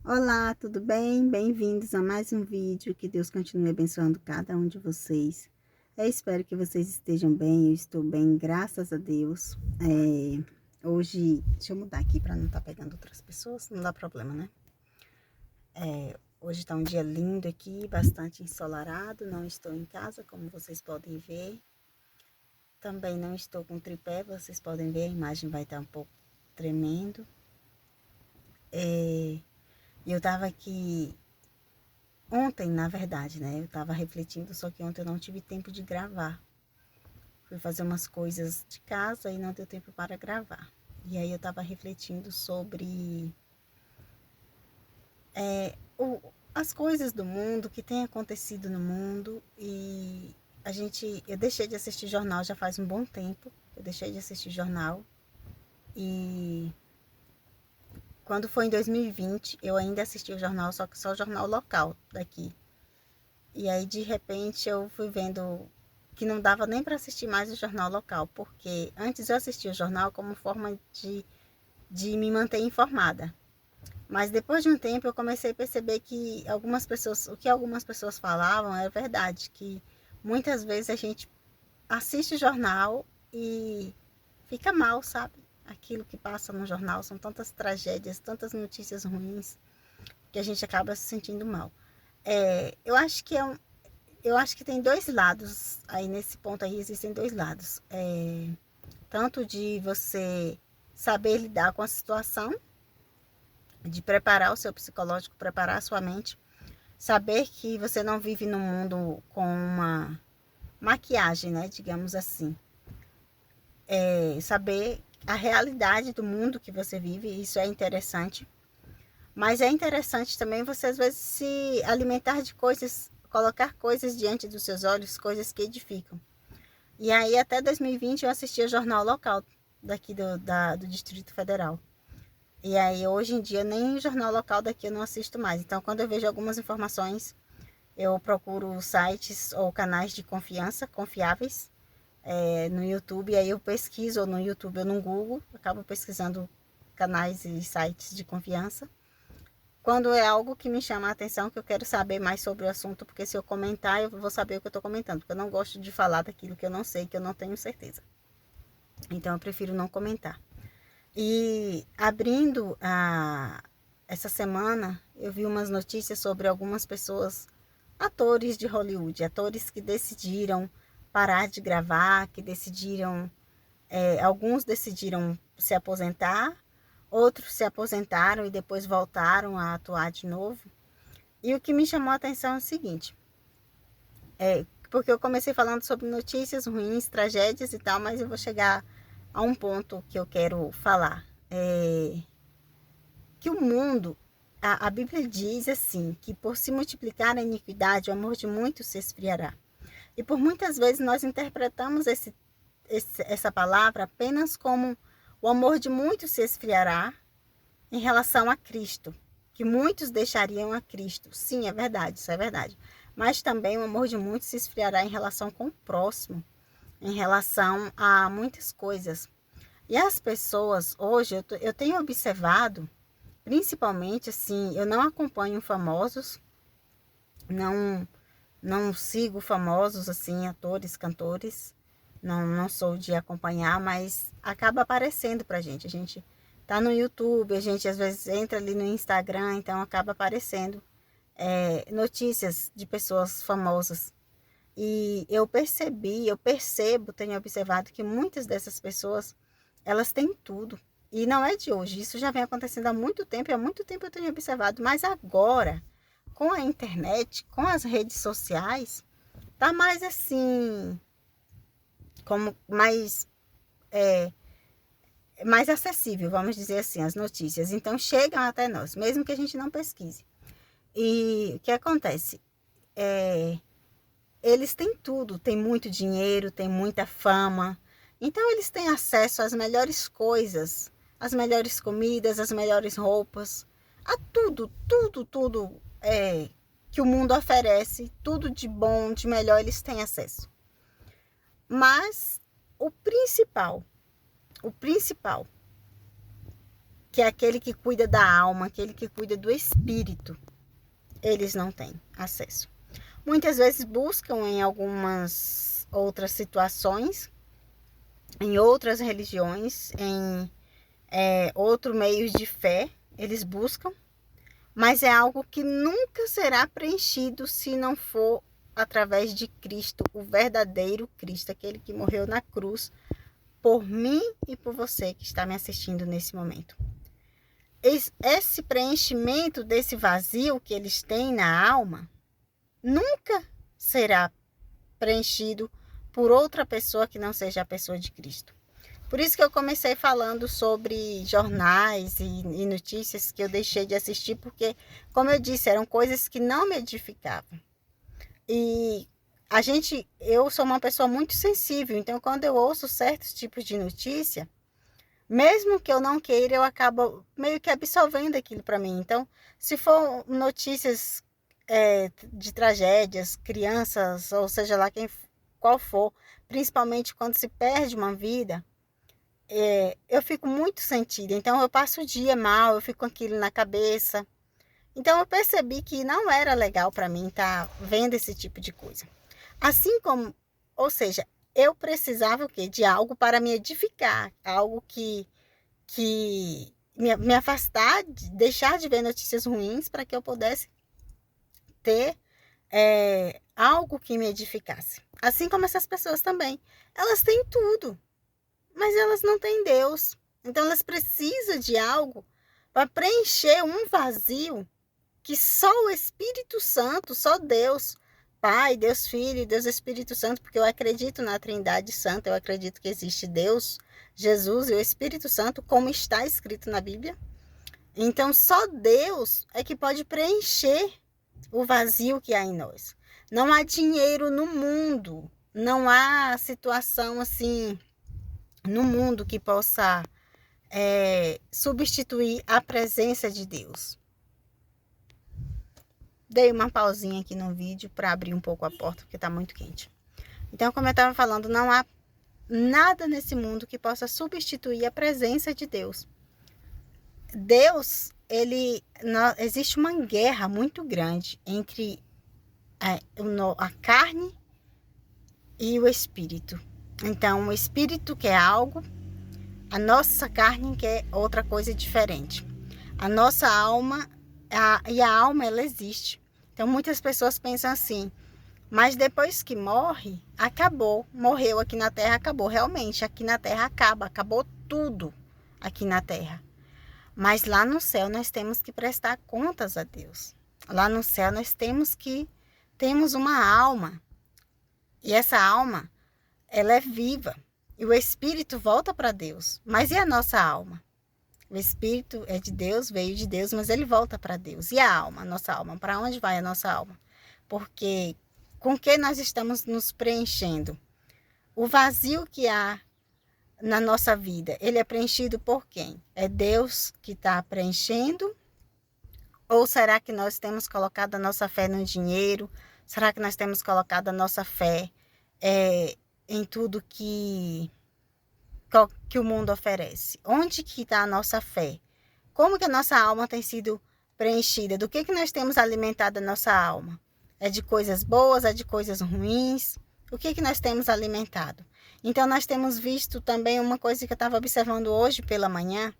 Olá, tudo bem? Bem-vindos a mais um vídeo. Que Deus continue abençoando cada um de vocês. Eu espero que vocês estejam bem. Eu estou bem, graças a Deus. Hoje, deixa eu mudar aqui para não estar pegando outras pessoas, não dá problema, né? Hoje está um dia lindo aqui, bastante ensolarado. Não estou em casa, como vocês podem ver. Também não estou com tripé, vocês podem ver, a imagem vai estar um pouco tremendo. E eu estava aqui ontem, na verdade, né? Eu estava refletindo, só que ontem eu não tive tempo de gravar. Fui fazer umas coisas de casa e não deu tempo para gravar. E aí eu estava refletindo sobre as coisas do mundo, o que tem acontecido no mundo. E eu deixei de assistir jornal já faz um bom tempo. Eu deixei de assistir jornal. E quando foi em 2020, eu ainda assisti o jornal, só que só o jornal local daqui. E aí, de repente, eu fui vendo que não dava nem para assistir mais o jornal local, porque antes eu assistia o jornal como forma de me manter informada. Mas depois de um tempo eu comecei a perceber que o que algumas pessoas falavam é verdade, que muitas vezes a gente assiste o jornal e fica mal, sabe? Aquilo que passa no jornal são tantas tragédias, tantas notícias ruins, que a gente acaba se sentindo mal. Eu acho que eu acho que tem dois lados, aí nesse ponto aí existem dois lados. Tanto de você saber lidar com a situação, de preparar o seu psicológico, preparar a sua mente, saber que você não vive num mundo com uma maquiagem, né, digamos assim. Saber a realidade do mundo que você vive, isso é interessante. Mas é interessante também você às vezes se alimentar de coisas, colocar coisas diante dos seus olhos, coisas que edificam. E aí até 2020 eu assistia jornal local daqui do Distrito Federal. E aí hoje em dia nem jornal local daqui eu não assisto mais. Então quando eu vejo algumas informações, eu procuro sites ou canais de confiança, confiáveis, no YouTube. E aí eu pesquiso ou no YouTube ou no Google, acabo pesquisando canais e sites de confiança. Quando é algo que me chama a atenção, que eu quero saber mais sobre o assunto, porque se eu comentar, eu vou saber o que eu estou comentando, porque eu não gosto de falar daquilo que eu não sei, que eu não tenho certeza. Então eu prefiro não comentar. E abrindo essa semana, eu vi umas notícias sobre algumas pessoas, atores de Hollywood, atores que decidiram parar de gravar, que decidiram, alguns decidiram se aposentar, outros se aposentaram e depois voltaram a atuar de novo. E o que me chamou a atenção é o seguinte, porque eu comecei falando sobre notícias ruins, tragédias e tal, mas eu vou chegar a um ponto que eu quero falar. Que o mundo, a Bíblia diz assim, que por se multiplicar a iniquidade, o amor de muitos se esfriará. E por muitas vezes nós interpretamos essa palavra apenas como o amor de muitos se esfriará em relação a Cristo, que muitos deixariam a Cristo. Sim, é verdade, isso é verdade. Mas também o amor de muitos se esfriará em relação com o próximo, em relação a muitas coisas. E as pessoas, hoje, eu tenho observado, principalmente assim, eu não acompanho famosos, não, não sigo famosos assim, atores, cantores, não sou de acompanhar, mas acaba aparecendo pra gente. A gente tá no YouTube, a gente às vezes entra ali no Instagram, então acaba aparecendo notícias de pessoas famosas. E eu percebo, tenho observado que muitas dessas pessoas, elas têm tudo. E não é de hoje, isso já vem acontecendo há muito tempo, e há muito tempo eu tenho observado, mas agora, com a internet, com as redes sociais, tá mais assim, como mais acessível, vamos dizer assim, as notícias. Então chegam até nós, mesmo que a gente não pesquise. E o que acontece? Eles têm tudo, têm muito dinheiro, têm muita fama. Então eles têm acesso às melhores coisas, às melhores comidas, às melhores roupas, a tudo, tudo, tudo que o mundo oferece, tudo de bom, de melhor eles têm acesso. Mas o principal que é aquele que cuida da alma, aquele que cuida do espírito, eles não têm acesso. Muitas vezes buscam em algumas outras situações, em outras religiões, em outros meios de fé, eles buscam, mas é algo que nunca será preenchido se não for através de Cristo, o verdadeiro Cristo, aquele que morreu na cruz por mim e por você que está me assistindo nesse momento. Esse preenchimento desse vazio que eles têm na alma nunca será preenchido por outra pessoa que não seja a pessoa de Cristo. Por isso que eu comecei falando sobre jornais e notícias que eu deixei de assistir, porque, como eu disse, eram coisas que não me edificavam. E eu sou uma pessoa muito sensível, então quando eu ouço certos tipos de notícia, mesmo que eu não queira, eu acabo meio que absorvendo aquilo para mim. Então, se for notícias de tragédias, crianças, ou seja lá qual for, principalmente quando se perde uma vida, eu fico muito sentida. Então, eu passo o dia mal, eu fico com aquilo na cabeça. Então, eu percebi que não era legal para mim estar vendo esse tipo de coisa. Assim como, ou seja, eu precisava o quê? De algo para me edificar, algo que me afastar, deixar de ver notícias ruins para que eu pudesse ter algo que me edificasse. Assim como essas pessoas também. Elas têm tudo, mas elas não têm Deus. Então elas precisam de algo para preencher um vazio que só o Espírito Santo, só Deus, Pai, Deus Filho e Deus Espírito Santo, porque eu acredito na Trindade Santa, eu acredito que existe Deus, Jesus e o Espírito Santo, como está escrito na Bíblia. Então só Deus é que pode preencher o vazio que há em nós. Não há dinheiro no mundo, não há situação assim no mundo que possa substituir a presença de Deus. Dei uma pausinha aqui no vídeo para abrir um pouco a porta, porque está muito quente. Então, como eu estava falando, não há nada nesse mundo que possa substituir a presença de Deus. Deus, existe uma guerra muito grande entre a carne e o espírito. Então, o espírito quer algo, a nossa carne quer outra coisa diferente. A nossa alma, a alma, ela existe. Então, muitas pessoas pensam assim, mas depois que morre, acabou. Morreu aqui na Terra, acabou. Realmente, aqui na Terra acabou tudo aqui na Terra. Mas lá no céu nós temos que prestar contas a Deus. Lá no céu nós temos uma alma. E essa alma, ela é viva. E o espírito volta para Deus. Mas e a nossa alma? O espírito é de Deus, veio de Deus, mas ele volta para Deus. E a alma, a nossa alma? Para onde vai a nossa alma? Porque com que nós estamos nos preenchendo? O vazio que há na nossa vida, ele é preenchido por quem? É Deus que está preenchendo? Ou será que nós temos colocado a nossa fé no dinheiro? Será que nós temos colocado a nossa fé em tudo que o mundo oferece? Onde que está a nossa fé? Como que a nossa alma tem sido preenchida? Do que nós temos alimentado a nossa alma? É de coisas boas? É de coisas ruins? O que nós temos alimentado? Então, nós temos visto também uma coisa que eu estava observando hoje pela manhã.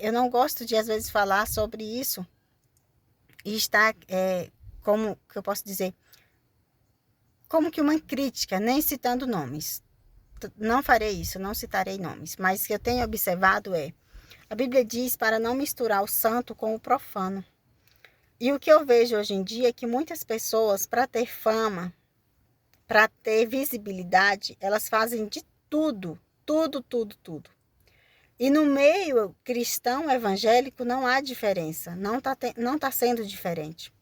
Eu não gosto de, às vezes, falar sobre isso. E está, como que eu posso dizer? Como que uma crítica, nem citando nomes. Não farei isso, não citarei nomes. Mas o que eu tenho observado a Bíblia diz para não misturar o santo com o profano. E o que eu vejo hoje em dia é que muitas pessoas, para ter fama, para ter visibilidade, elas fazem de tudo. E no meio cristão evangélico não há diferença, não tá sendo diferente.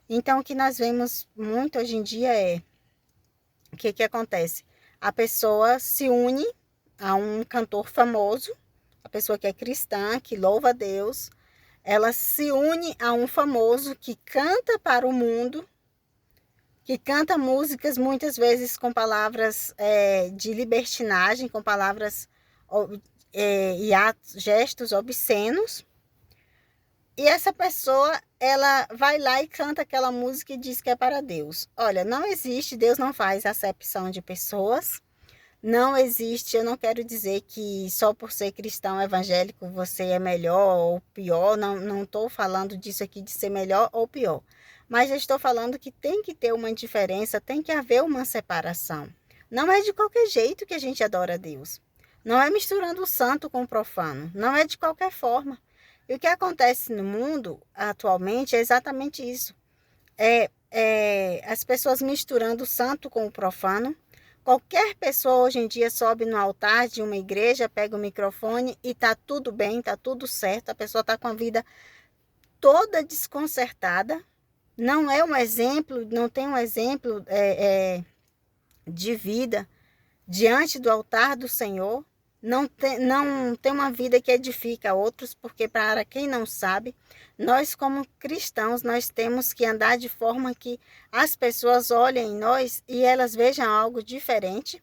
Então o que nós vemos muito hoje em dia o que acontece? A pessoa se une a um cantor famoso, a pessoa que é cristã, que louva a Deus, ela se une a um famoso que canta para o mundo, que canta músicas muitas vezes com palavras de libertinagem, com palavras e atos, gestos obscenos. E essa pessoa, ela vai lá e canta aquela música e diz que é para Deus. Olha, não existe, Deus não faz acepção de pessoas. Não existe, eu não quero dizer que só por ser cristão evangélico você é melhor ou pior. Não estou falando disso aqui de ser melhor ou pior. Mas eu estou falando que tem que ter uma diferença, tem que haver uma separação. Não é de qualquer jeito que a gente adora a Deus. Não é misturando o santo com o profano. Não é de qualquer forma. E o que acontece no mundo atualmente é exatamente isso. As pessoas misturando o santo com o profano. Qualquer pessoa hoje em dia sobe no altar de uma igreja, pega o microfone e tá tudo bem, tá tudo certo. A pessoa tá com a vida toda desconcertada. Não é um exemplo, não tem um exemplo de vida diante do altar do Senhor. Não tem uma vida que edifica outros, porque para quem não sabe, nós como cristãos, nós temos que andar de forma que as pessoas olhem em nós e elas vejam algo diferente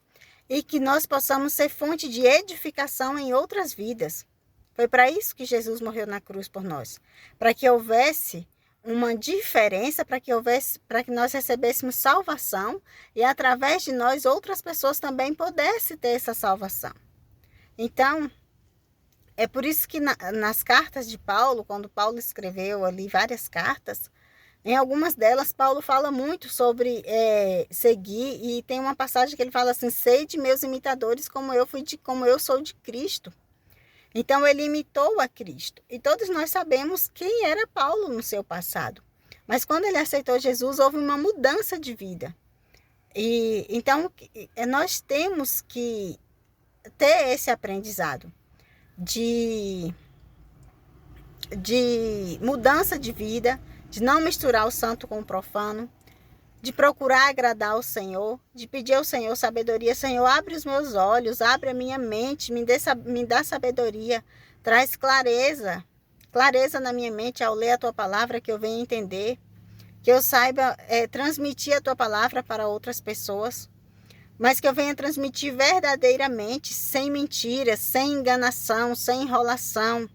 e que nós possamos ser fonte de edificação em outras vidas. Foi para isso que Jesus morreu na cruz por nós, para que houvesse uma diferença, para que nós recebêssemos salvação e através de nós outras pessoas também pudessem ter essa salvação. Então, é por isso que nas cartas de Paulo, quando Paulo escreveu ali várias cartas, em algumas delas Paulo fala muito sobre seguir, e tem uma passagem que ele fala assim: sede meus imitadores como eu sou de Cristo. Então ele imitou a Cristo. E todos nós sabemos quem era Paulo no seu passado. Mas quando ele aceitou Jesus, houve uma mudança de vida. E então nós temos que ter esse aprendizado de mudança de vida, de não misturar o santo com o profano, de procurar agradar ao Senhor, de pedir ao Senhor sabedoria. Senhor, abre os meus olhos, abre a minha mente, me dá sabedoria, traz clareza na minha mente ao ler a tua palavra, que eu venha entender, que eu saiba transmitir a tua palavra para outras pessoas, mas que eu venha transmitir verdadeiramente, sem mentiras, sem enganação, sem enrolação,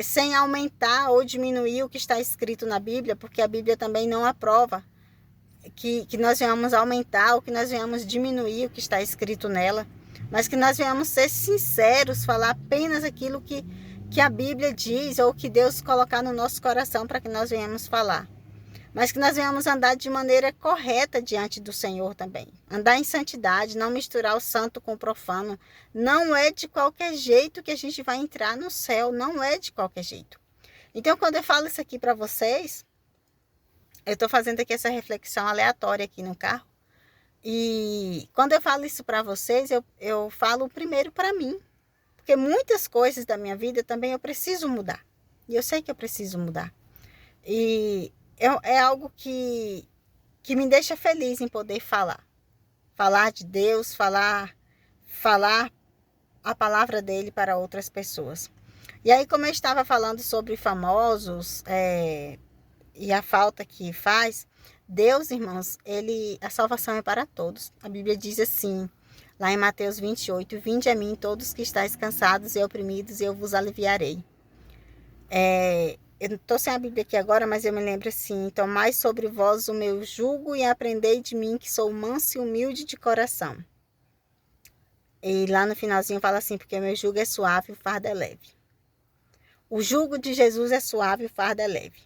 sem aumentar ou diminuir o que está escrito na Bíblia, porque a Bíblia também não aprova que nós venhamos aumentar ou que nós venhamos diminuir o que está escrito nela, mas que nós venhamos ser sinceros, falar apenas aquilo que a Bíblia diz ou que Deus colocar no nosso coração para que nós venhamos falar. Mas que nós venhamos andar de maneira correta diante do Senhor também. Andar em santidade, não misturar o santo com o profano. Não é de qualquer jeito que a gente vai entrar no céu, não é de qualquer jeito. Então, quando eu falo isso aqui para vocês, eu estou fazendo aqui essa reflexão aleatória aqui no carro. E quando eu falo isso para vocês, eu falo primeiro para mim. Porque muitas coisas da minha vida também eu preciso mudar. E eu sei que eu preciso mudar. E é algo que me deixa feliz em poder falar. Falar de Deus, falar a palavra dele para outras pessoas. E aí, como eu estava falando sobre famosos e a falta que faz, Deus, irmãos, a salvação é para todos. A Bíblia diz assim, lá em Mateus 28, vinde a mim todos que estáis cansados e oprimidos, e eu vos aliviarei. Eu não estou sem a Bíblia aqui agora, mas eu me lembro assim: tomai sobre vós o meu jugo e aprendei de mim, que sou manso e humilde de coração. E lá no finalzinho fala assim: porque o meu jugo é suave e o fardo é leve. O jugo de Jesus é suave e o fardo é leve.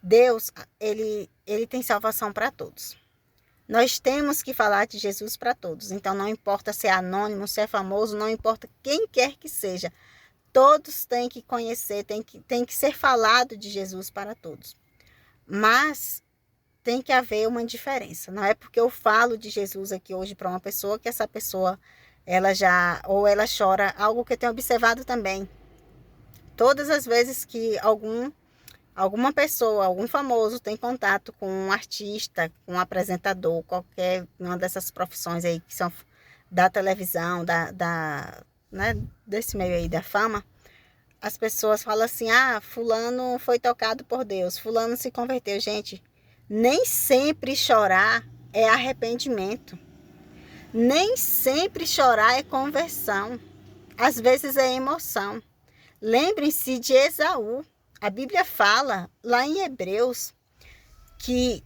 Deus, ele tem salvação para todos. Nós temos que falar de Jesus para todos. Então não importa se é anônimo, se é famoso, não importa quem quer que seja. Todos têm que conhecer, tem que ser falado de Jesus para todos. Mas tem que haver uma diferença. Não é porque eu falo de Jesus aqui hoje para uma pessoa que essa pessoa ela chora. Algo que eu tenho observado também. Todas as vezes que alguma pessoa, algum famoso tem contato com um artista, com um apresentador, qualquer uma dessas profissões aí que são da televisão, né, desse meio aí da fama, as pessoas falam assim: fulano foi tocado por Deus, fulano se converteu. Gente, nem sempre chorar é arrependimento, nem sempre chorar é conversão. às vezes é emoção. Lembrem-se de Esaú. A Bíblia fala lá em Hebreus que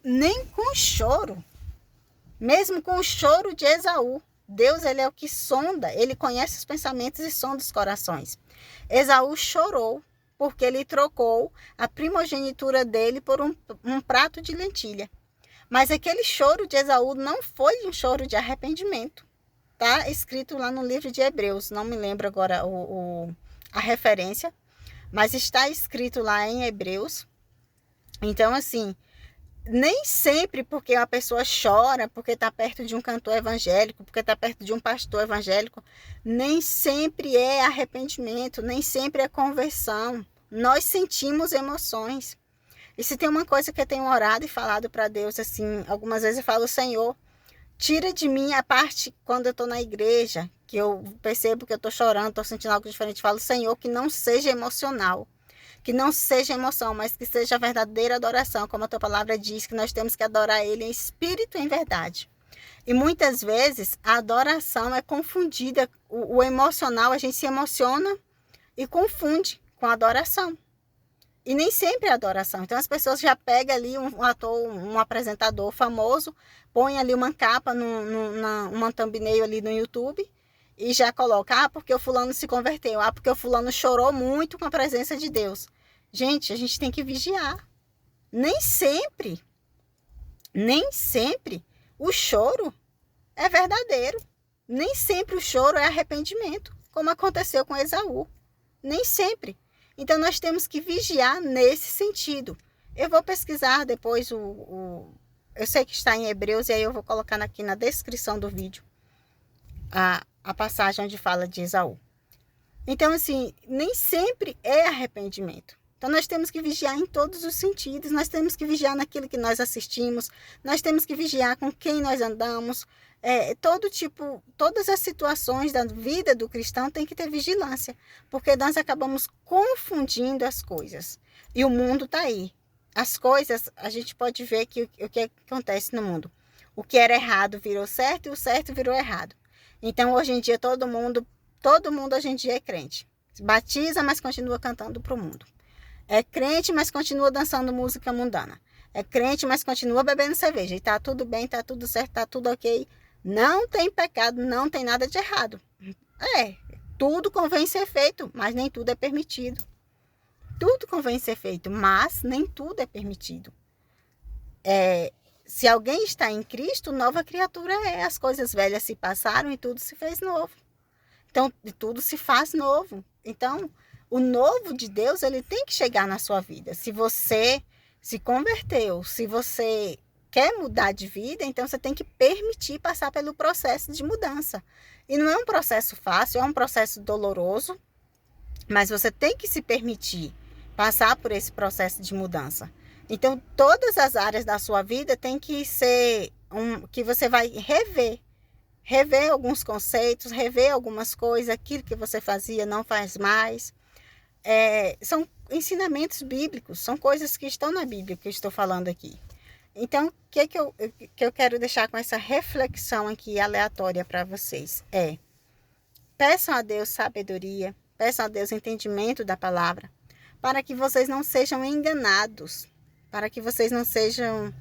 nem com choro, mesmo com o choro de Esaú, Deus, ele é o que sonda, ele conhece os pensamentos e sonda os corações. Esaú chorou porque ele trocou a primogenitura dele por um prato de lentilha. Mas aquele choro de Esaú não foi um choro de arrependimento. Está escrito lá no livro de Hebreus, não me lembro agora a referência, mas está escrito lá em Hebreus. Então, assim, nem sempre porque uma pessoa chora, porque está perto de um cantor evangélico, porque está perto de um pastor evangélico, nem sempre é arrependimento, nem sempre é conversão. Nós sentimos emoções. E se tem uma coisa que eu tenho orado e falado para Deus, assim, algumas vezes eu falo, Senhor, tira de mim a parte quando eu estou na igreja, que eu percebo que eu estou chorando, estou sentindo algo diferente, falo, Senhor, que não seja emocional. Que não seja emoção, mas que seja verdadeira adoração, como a tua palavra diz, que nós temos que adorar Ele em espírito e em verdade. E muitas vezes a adoração é confundida, o emocional, a gente se emociona e confunde com a adoração. E nem sempre é adoração. Então as pessoas já pegam ali um ator, um apresentador famoso, põe ali uma capa, uma thumbnail ali no YouTube, e já coloca, porque o fulano se converteu, porque o fulano chorou muito com a presença de Deus. Gente, a gente tem que vigiar. Nem sempre o choro é verdadeiro. Nem sempre o choro é arrependimento, como aconteceu com Esaú. Nem sempre. Então nós temos que vigiar nesse sentido. Eu vou pesquisar depois eu sei que está em Hebreus, e aí eu vou colocar aqui na descrição do vídeo a passagem onde fala de Esaú. Então, assim, nem sempre é arrependimento. Então, nós temos que vigiar em todos os sentidos, nós temos que vigiar naquilo que nós assistimos, nós temos que vigiar com quem nós andamos, todas as situações da vida do cristão tem que ter vigilância, porque nós acabamos confundindo as coisas. E o mundo está aí. As coisas, a gente pode ver o que acontece no mundo. O que era errado virou certo e o certo virou errado. Então, hoje em dia, todo mundo hoje em dia é crente. Se batiza, mas continua cantando para o mundo. É crente, mas continua dançando música mundana. É crente, mas continua bebendo cerveja. E tá tudo bem, tá tudo certo, tá tudo ok. Não tem pecado, não tem nada de errado. Tudo convém ser feito, mas nem tudo é permitido. Tudo convém ser feito, mas nem tudo é permitido. Se alguém está em Cristo, nova criatura é. As coisas velhas se passaram e tudo se fez novo. Então, tudo se faz novo. Então, o novo de Deus, ele tem que chegar na sua vida. Se você se converteu, se você quer mudar de vida, então você tem que permitir passar pelo processo de mudança. E não é um processo fácil, é um processo doloroso, mas você tem que se permitir passar por esse processo de mudança. Então, todas as áreas da sua vida tem que ser que você vai rever alguns conceitos, rever algumas coisas, aquilo que você fazia não faz mais. São ensinamentos bíblicos, são coisas que estão na Bíblia que eu estou falando aqui. Então, o que eu quero deixar com essa reflexão aqui aleatória para vocês peçam a Deus sabedoria, peçam a Deus entendimento da palavra, para que vocês não sejam enganados, para que vocês não sejam,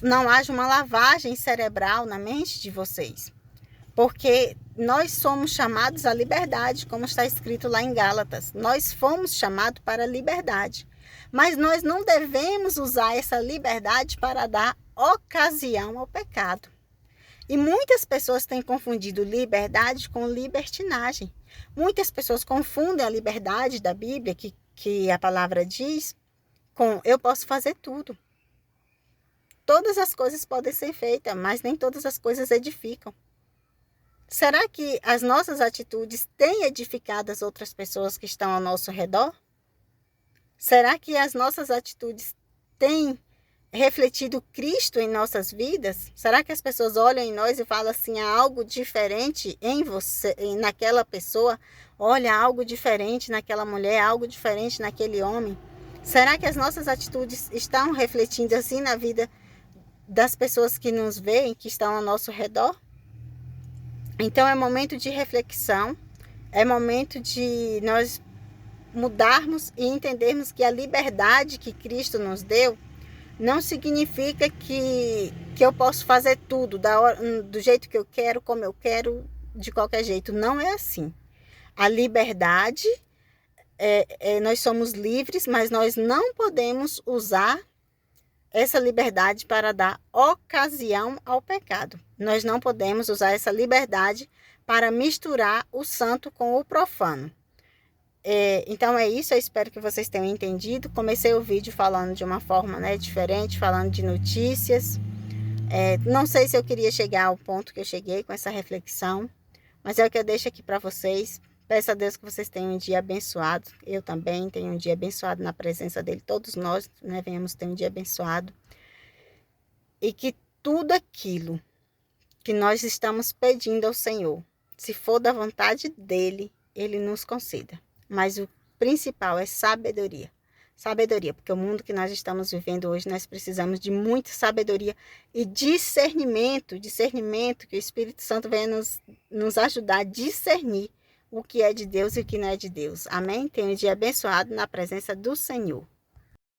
não haja uma lavagem cerebral na mente de vocês. Porque nós somos chamados à liberdade, como está escrito lá em Gálatas. Nós fomos chamados para a liberdade. Mas nós não devemos usar essa liberdade para dar ocasião ao pecado. E muitas pessoas têm confundido liberdade com libertinagem. Muitas pessoas confundem a liberdade da Bíblia, que a palavra diz, com eu posso fazer tudo. Todas as coisas podem ser feitas, mas nem todas as coisas edificam. Será que as nossas atitudes têm edificado as outras pessoas que estão ao nosso redor? Será que as nossas atitudes têm refletido Cristo em nossas vidas? Será que as pessoas olham em nós e falam assim, há algo diferente em você, naquela pessoa? Olha, algo diferente naquela mulher, algo diferente naquele homem? Será que as nossas atitudes estão refletindo assim na vida das pessoas que nos veem, que estão ao nosso redor? Então é momento de reflexão, é momento de nós mudarmos e entendermos que a liberdade que Cristo nos deu não significa que eu posso fazer tudo do jeito que eu quero, como eu quero, de qualquer jeito. Não é assim. A liberdade, nós somos livres, mas nós não podemos usar essa liberdade para dar ocasião ao pecado. Nós não podemos usar essa liberdade para misturar o santo com o profano. Então é isso, eu espero que vocês tenham entendido. Comecei o vídeo falando de uma forma, né, diferente, falando de notícias. Não sei se eu queria chegar ao ponto que eu cheguei com essa reflexão, mas é o que eu deixo aqui para vocês. Peço a Deus que vocês tenham um dia abençoado. Eu também tenho um dia abençoado na presença dele. Todos nós, né, venhamos ter um dia abençoado. E que tudo aquilo que nós estamos pedindo ao Senhor, se for da vontade dele, ele nos conceda. Mas o principal é sabedoria. Sabedoria, porque o mundo que nós estamos vivendo hoje, nós precisamos de muita sabedoria e discernimento, que o Espírito Santo venha nos ajudar a discernir o que é de Deus e o que não é de Deus. Amém? Tenha um dia abençoado na presença do Senhor.